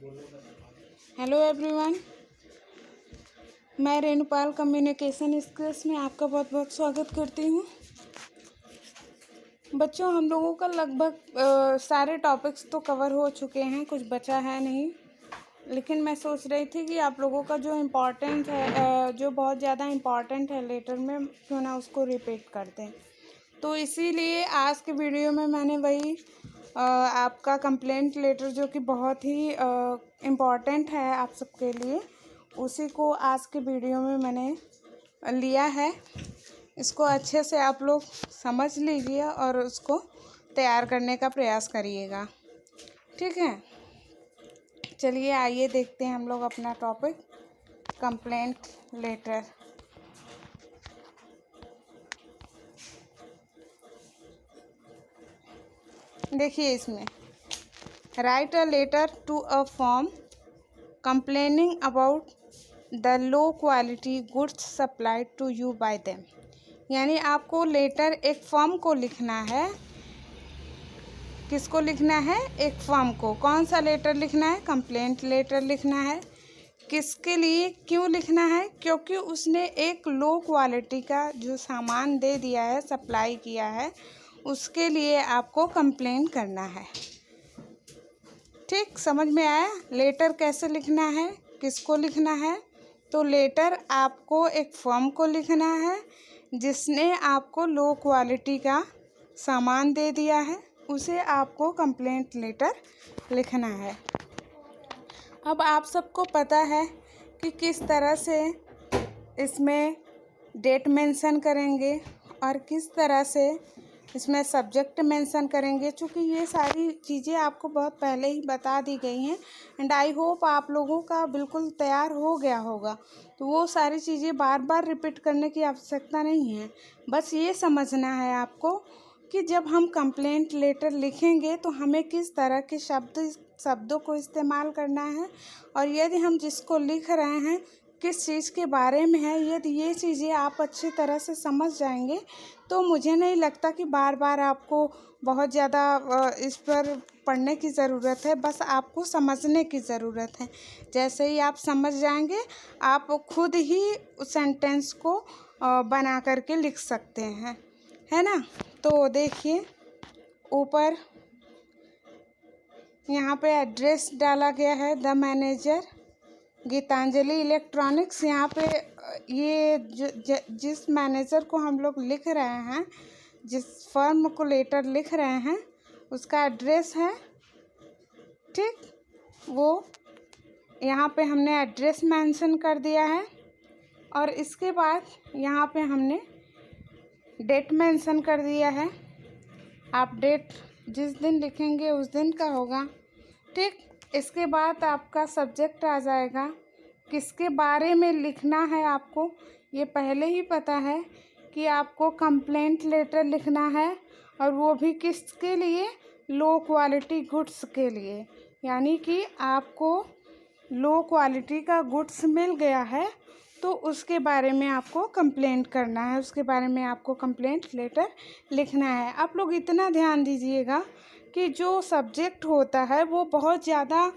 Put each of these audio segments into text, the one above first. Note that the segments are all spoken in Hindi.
हेलो एवरीवन, मैं रेणुपाल कम्युनिकेशन स्किल्स में आपका बहुत बहुत स्वागत करती हूँ। बच्चों, हम लोगों का लगभग सारे टॉपिक्स तो कवर हो चुके हैं, कुछ बचा है नहीं। लेकिन मैं सोच रही थी कि आप लोगों का जो इम्पोर्टेंट है, जो बहुत ज़्यादा इम्पोर्टेंट है लेटर में, क्यों ना उसको रिपीट कर दें। तो इसीलिए आज के वीडियो में मैंने वही आपका कंप्लेंट लेटर, जो कि बहुत ही इम्पॉर्टेंट है आप सबके लिए, उसी को आज के वीडियो में मैंने लिया है। इसको अच्छे से आप लोग समझ लीजिए और उसको तैयार करने का प्रयास करिएगा, ठीक है। चलिए आइए देखते हैं हम लोग अपना टॉपिक, कंप्लेंट लेटर। देखिए इसमें, write a letter to a firm complaining about the low quality goods supplied to you by them। यानी आपको लेटर एक फर्म को लिखना है। किसको लिखना है? एक फर्म को। कौन सा लेटर लिखना है? कंप्लेंट लेटर लिखना है। किसके लिए, क्यों लिखना है? क्योंकि उसने एक लो क्वालिटी का जो सामान दे दिया है, सप्लाई किया है, उसके लिए आपको कंप्लेन करना है। ठीक, समझ में आया? लेटर कैसे लिखना है, किसको लिखना है? तो लेटर आपको एक फर्म को लिखना है जिसने आपको लो क्वालिटी का सामान दे दिया है, उसे आपको कंप्लेंट लेटर लिखना है। अब आप सबको पता है कि किस तरह से इसमें डेट मेंशन करेंगे और किस तरह से इसमें सब्जेक्ट मेंशन करेंगे। चूँकि ये सारी चीज़ें आपको बहुत पहले ही बता दी गई हैं एंड आई होप आप लोगों का बिल्कुल तैयार हो गया होगा। तो वो सारी चीज़ें बार बार रिपीट करने की आवश्यकता नहीं है। बस ये समझना है आपको कि जब हम कंप्लेंट लेटर लिखेंगे तो हमें किस तरह के शब्दों को इस्तेमाल करना है, और यदि हम जिसको लिख रहे हैं किस चीज़ के बारे में है, यदि ये चीज़ें आप अच्छी तरह से समझ जाएंगे तो मुझे नहीं लगता कि बार बार आपको बहुत ज़्यादा इस पर पढ़ने की ज़रूरत है। बस आपको समझने की ज़रूरत है। जैसे ही आप समझ जाएंगे, आप खुद ही उस सेंटेंस को बना करके लिख सकते हैं, है ना। तो देखिए ऊपर यहाँ पे एड्रेस डाला गया है, द मैनेजर, गीतांजलि इलेक्ट्रॉनिक्स। यहाँ पे ये जिस मैनेजर को हम लोग लिख रहे हैं, जिस फर्म को लेटर लिख रहे हैं, उसका एड्रेस है। ठीक, वो यहाँ पे हमने एड्रेस मेंशन कर दिया है और इसके बाद यहाँ पे हमने डेट मेंशन कर दिया है। आप डेट जिस दिन लिखेंगे उस दिन का होगा। ठीक, इसके बाद आपका सब्जेक्ट आ जाएगा। किसके बारे में लिखना है आपको, ये पहले ही पता है कि आपको कंप्लेंट लेटर लिखना है, और वो भी किसके लिए? लो क्वालिटी गुड्स के लिए। यानी कि आपको लो क्वालिटी का गुड्स मिल गया है तो उसके बारे में आपको कंप्लेंट करना है, उसके बारे में आपको कंप्लेंट लेटर लिखना है। आप लोग इतना ध्यान दीजिएगा कि जो सब्जेक्ट होता है वो बहुत ज़्यादा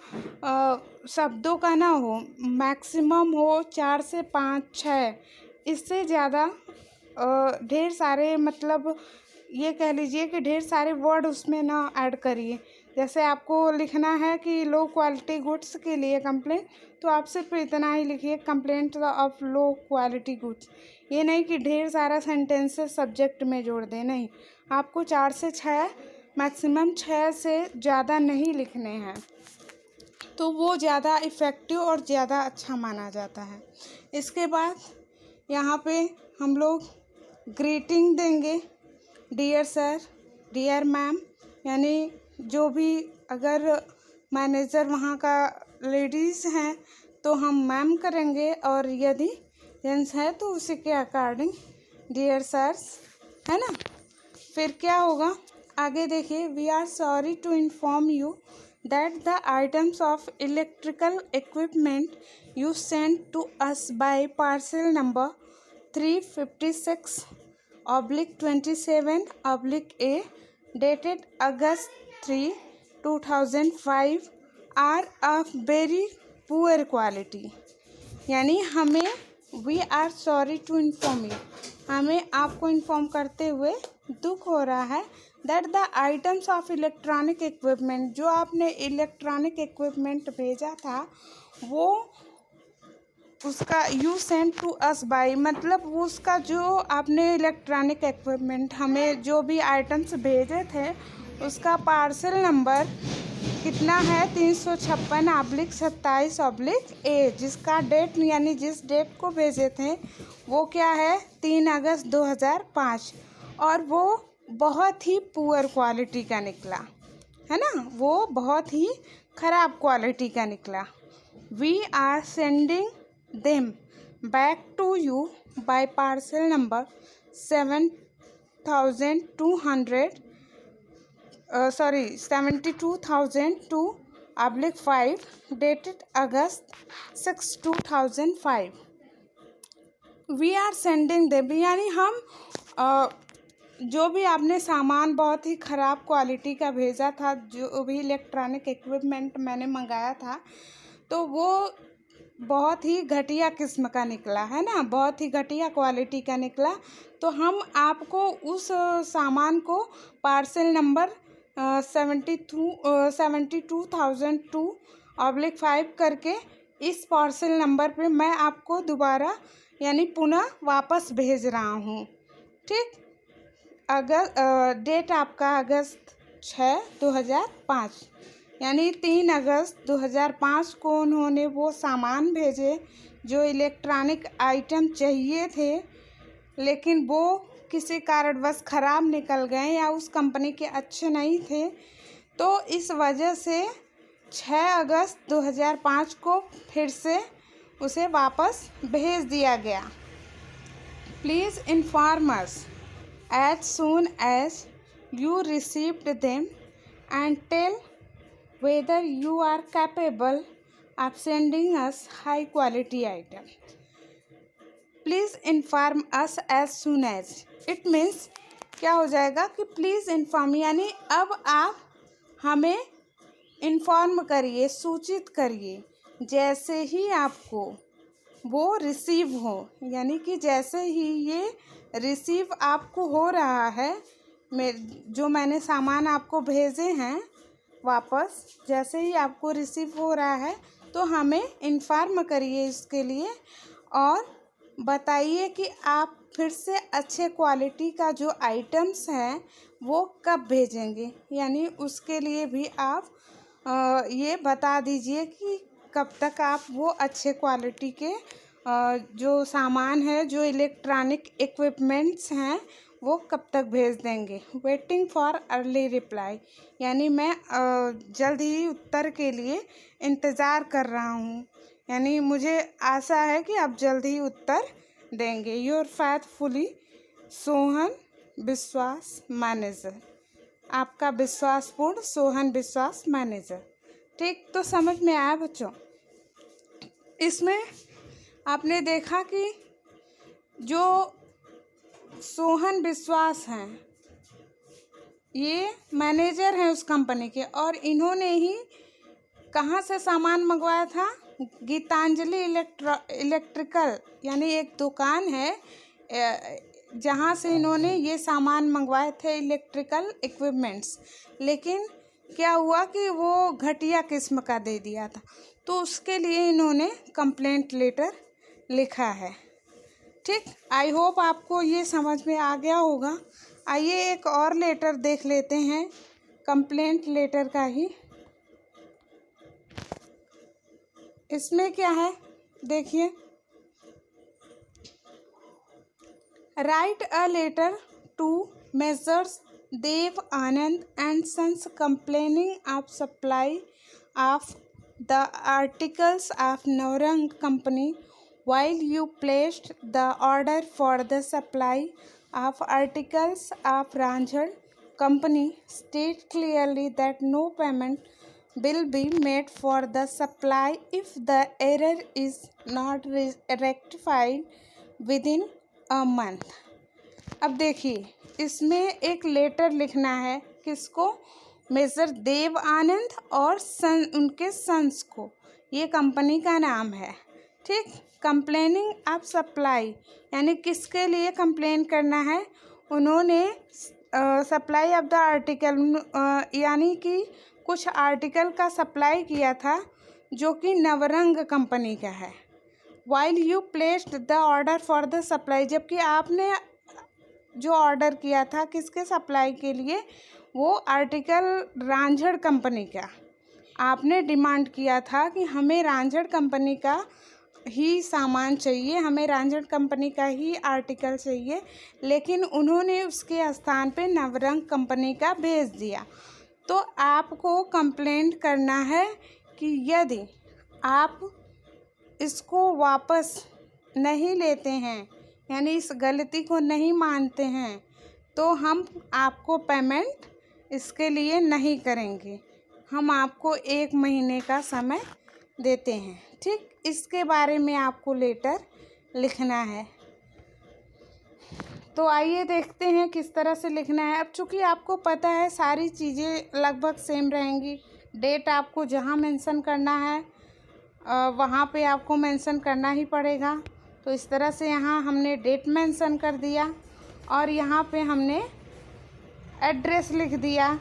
शब्दों का ना हो, मैक्सिमम हो 4 से 5 6, इससे ज़्यादा ढेर सारे, मतलब ये कह लीजिए कि ढेर सारे वर्ड उसमें ना ऐड करिए। जैसे आपको लिखना है कि लो क्वालिटी गुड्स के लिए कंप्लेंट, तो आप सिर्फ इतना ही लिखिए, complaint of low quality goods. ये नहीं कि ढेर सारा सेंटेंसेस सब्जेक्ट में जोड़ दें, नहीं। आपको 4 से 6, मैक्सिमम 6 से ज़्यादा नहीं लिखने हैं, तो वो ज़्यादा इफ़ेक्टिव और ज़्यादा अच्छा माना जाता है। इसके बाद यहाँ पे हम लोग ग्रीटिंग देंगे, डियर सर, डियर मैम। यानी जो भी, अगर मैनेजर वहाँ का लेडीज़ हैं तो हम मैम करेंगे, और यदि जेंट्स है तो उसी के अकॉर्डिंग डियर सर्स, है ना। फिर क्या होगा आगे देखिए, we are sorry to inform you that the items of electrical equipment you sent to us by parcel number 356/27/A dated August 3, 2005 are of very poor quality, यानी हमें we are sorry to inform you, हमें आपको इन्फॉर्म करते हुए दुख हो रहा है that the items of electronic equipment, जो आपने इलेक्ट्रॉनिक इक्विपमेंट भेजा था वो उसका you send to us by, मतलब वो उसका जो आपने इलेक्ट्रॉनिक इक्विपमेंट हमें जो भी आइटम्स भेजे थे उसका पार्सल नंबर कितना है 356/27/A, जिसका डेट यानी जिस डेट को भेजे थे वो क्या है 3 अगस्त 2005, और वो बहुत ही पुअर क्वालिटी का निकला है ना, वो बहुत ही ख़राब क्वालिटी का निकला। We are sending them back to you by parcel number 72,002/5 dated August 6, 2005। We are sending them, यानी हम जो भी आपने सामान बहुत ही ख़राब क्वालिटी का भेजा था, जो भी इलेक्ट्रॉनिक इक्विपमेंट मैंने मंगाया था तो वो बहुत ही घटिया किस्म का निकला है ना, बहुत ही घटिया क्वालिटी का निकला। तो हम आपको उस सामान को पार्सल नंबर 72,002/5 करके इस पार्सल नंबर पे मैं आपको दोबारा यानी पुनः वापस भेज रहा हूँ। ठीक, डेट आपका अगस्त 6, 2005, यानी 3 अगस्त 2005 को उन्होंने वो सामान भेजे जो इलेक्ट्रॉनिक आइटम चाहिए थे, लेकिन वो किसी कारणवश ख़राब निकल गए या उस कंपनी के अच्छे नहीं थे, तो इस वजह से 6 अगस्त 2005 को फिर से उसे वापस भेज दिया गया। Please inform us as soon as you received them and tell whether you are capable of sending us high quality item. Please inform us as soon as, it means क्या हो जाएगा कि प्लीज़ इन्फॉर्म, यानी अब आप हमें इन्फॉर्म करिए, सूचित करिए जैसे ही आपको वो रिसीव हो, यानी कि जैसे ही ये रिसीव आपको हो रहा है, जो मैंने सामान आपको भेजे हैं वापस, जैसे ही आपको रिसीव हो रहा है तो हमें इन्फॉर्म करिए इसके लिए, और बताइए कि आप फिर से अच्छे क्वालिटी का जो आइटम्स हैं वो कब भेजेंगे, यानी उसके लिए भी आप ये बता दीजिए कि कब तक आप वो अच्छे क्वालिटी के जो सामान है, जो इलेक्ट्रॉनिक इक्विपमेंट्स हैं वो कब तक भेज देंगे। वेटिंग फॉर अर्ली रिप्लाई, यानी मैं जल्द ही उत्तर के लिए इंतज़ार कर रहा हूँ, यानी मुझे आशा है कि आप जल्द ही उत्तर देंगे। योर फेथफुली सोहन विश्वास मैनेजर, आपका विश्वासपूर्ण सोहन विश्वास मैनेजर। ठीक, तो समझ में आया बच्चों? इसमें आपने देखा कि जो सोहन विश्वास हैं ये मैनेजर हैं उस कंपनी के, और इन्होंने ही कहाँ से सामान मंगवाया था, गीतांजलि इलेक्ट्रिकल, यानी एक दुकान है जहाँ से इन्होंने ये सामान मंगवाए थे इलेक्ट्रिकल इक्विपमेंट्स, लेकिन क्या हुआ कि वो घटिया किस्म का दे दिया था, तो उसके लिए इन्होंने कंप्लेंट लेटर लिखा है। ठीक, आई होप आपको ये समझ में आ गया होगा। आइए एक और लेटर देख लेते हैं, कंप्लेंट लेटर का ही। इसमें क्या है देखिए, write a letter to Messrs Dev Anand and sons complaining of supply of the articles of Navrang company while you placed the order for the supply of articles of Ranjan company. State clearly that no payment will be made for the supply if the error is not rectified within a month। अब देखिए, इसमें एक लेटर लिखना है, किसको, मिस्टर देव आनंद और उनके सन्स को, ये कंपनी का नाम है। ठीक, कंप्लेनिंग ऑफ सप्लाई यानी किसके लिए कंप्लेन करना है, उन्होंने सप्लाई ऑफ द आर्टिकल यानी कि कुछ आर्टिकल का सप्लाई किया था जो कि नवरंग कंपनी का है। While you placed the order for the supply, जबकि आपने जो ऑर्डर किया था किसके सप्लाई के लिए, वो आर्टिकल रांझड़ कंपनी का आपने डिमांड किया था कि हमें रांझड़ कंपनी का ही सामान चाहिए, हमें रांझड़ कंपनी का ही आर्टिकल चाहिए, लेकिन उन्होंने उसके स्थान पे नवरंग कंपनी का भेज दिया। तो आपको कंप्लेंट करना है कि यदि आप इसको वापस नहीं लेते हैं यानी इस गलती को नहीं मानते हैं तो हम आपको पेमेंट इसके लिए नहीं करेंगे, हम आपको 1 महीने का समय देते हैं। ठीक, इसके बारे में आपको लेटर लिखना है। तो आइए देखते हैं किस तरह से लिखना है। अब चूँकि आपको पता है सारी चीज़ें लगभग सेम रहेंगी, डेट आपको जहाँ मेंशन करना है वहाँ पे आपको मेंशन करना ही पड़ेगा। तो इस तरह से यहाँ हमने डेट मेंशन कर दिया और यहाँ पे हमने एड्रेस लिख दिया,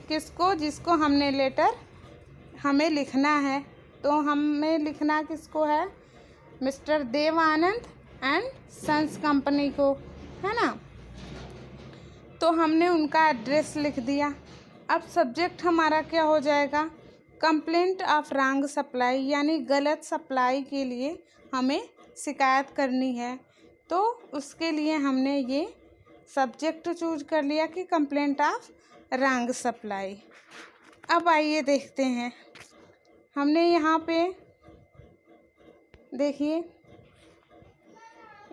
किसको, जिसको हमने लेटर हमें लिखना है। तो हमें लिखना किसको है, mister Dev Anand and sons company को, है ना। तो हमने उनका एड्रेस लिख दिया। अब सब्जेक्ट हमारा क्या हो जाएगा, कंप्लेंट ऑफ रॉन्ग सप्लाई यानी गलत सप्लाई के लिए हमें शिकायत करनी है। तो उसके लिए हमने ये सब्जेक्ट चूज कर लिया कि कंप्लेंट ऑफ रॉन्ग सप्लाई। अब आइए देखते हैं, हमने यहाँ पे देखिए,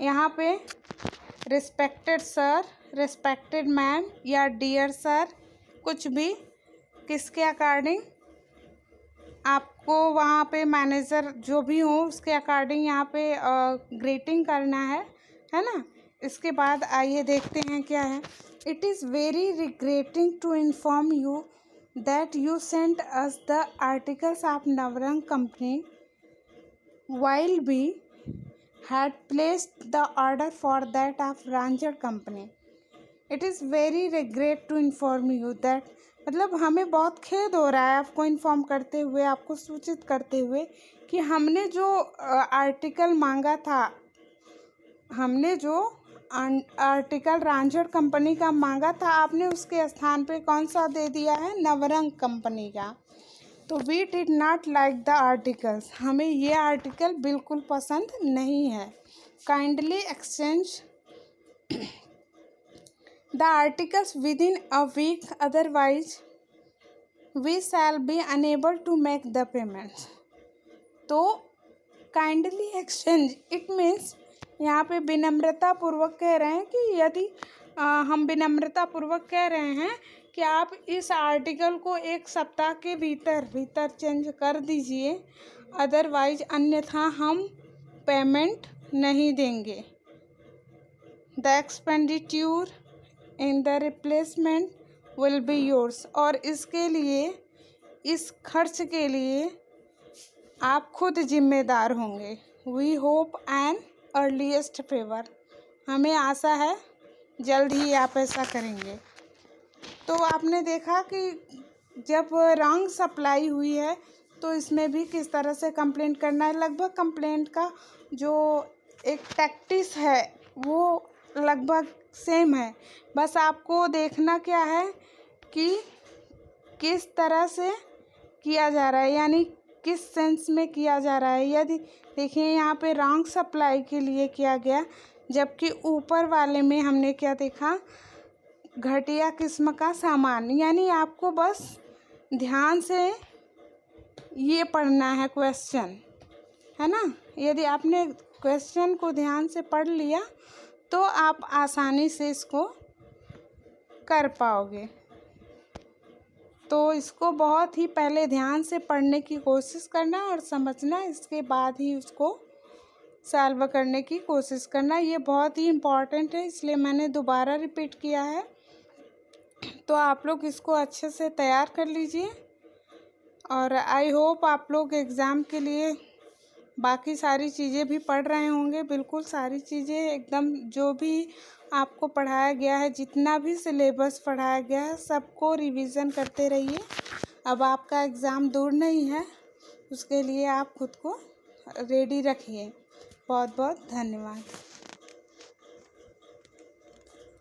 यहाँ पे रिस्पेक्टेड सर, रिस्पेक्टेड मैम या डियर सर, कुछ भी किसके अकॉर्डिंग आपको वहाँ पे मैनेजर जो भी हो उसके अकॉर्डिंग यहाँ पे ग्रीटिंग करना है ना। इसके बाद आइए देखते हैं क्या है। It is very regretting to inform you that you sent us the articles of Navrang company while we had placed the order for that of Ranjad company. It is very regret to inform you that, मतलब हमें बहुत खेद हो रहा है आपको इन्फॉर्म करते हुए, आपको सूचित करते हुए कि हमने जो आर्टिकल मांगा था, हमने जो आर्टिकल रांझड़ कंपनी का मांगा था, आपने उसके स्थान पे कौन सा दे दिया है, नवरंग कंपनी का। तो we did not like the articles, हमें ये आर्टिकल बिल्कुल पसंद नहीं है। Kindly exchange the articles within a week, otherwise we shall be unable to make the payments. तो काइंडली एक्सचेंज इट मीन्स यहाँ पे विनम्रतापूर्वक कह रहे हैं कि यदि हम विनम्रतापूर्वक कह रहे हैं कि आप इस आर्टिकल को 1 सप्ताह के भीतर चेंज कर दीजिए, अदरवाइज अन्यथा हम पेमेंट नहीं देंगे। The expenditure in the replacement will be yours, और इसके लिए, इस खर्च के लिए आप खुद जिम्मेदार होंगे। We hope an earliest favour, हमें आशा है जल्द ही आप ऐसा करेंगे। तो आपने देखा कि जब रॉन्ग सप्लाई हुई है तो इसमें भी किस तरह से कंप्लेंट करना है। लगभग कंप्लेंट का जो एक टैक्टिस है वो लगभग सेम है, बस आपको देखना क्या है कि किस तरह से किया जा रहा है, यानी किस सेंस में किया जा रहा है। यदि देखिए यहाँ पे रॉन्ग सप्लाई के लिए किया गया, जबकि ऊपर वाले में हमने क्या देखा, घटिया किस्म का सामान। यानी आपको बस ध्यान से ये पढ़ना है क्वेश्चन, है ना। यदि आपने क्वेश्चन को ध्यान से पढ़ लिया तो आप आसानी से इसको कर पाओगे। तो इसको बहुत ही पहले ध्यान से पढ़ने की कोशिश करना और समझना, इसके बाद ही उसको सॉल्व करने की कोशिश करना। ये बहुत ही इम्पॉर्टेंट है, इसलिए मैंने दोबारा रिपीट किया है। तो आप लोग इसको अच्छे से तैयार कर लीजिए और आई होप आप लोग एग्ज़ाम के लिए बाकी सारी चीज़ें भी पढ़ रहे होंगे। बिल्कुल सारी चीज़ें एकदम जो भी आपको पढ़ाया गया है, जितना भी सिलेबस पढ़ाया गया है, सबको रिवीजन करते रहिए। अब आपका एग्ज़ाम दूर नहीं है, उसके लिए आप खुद को रेडी रखिए। बहुत बहुत धन्यवाद।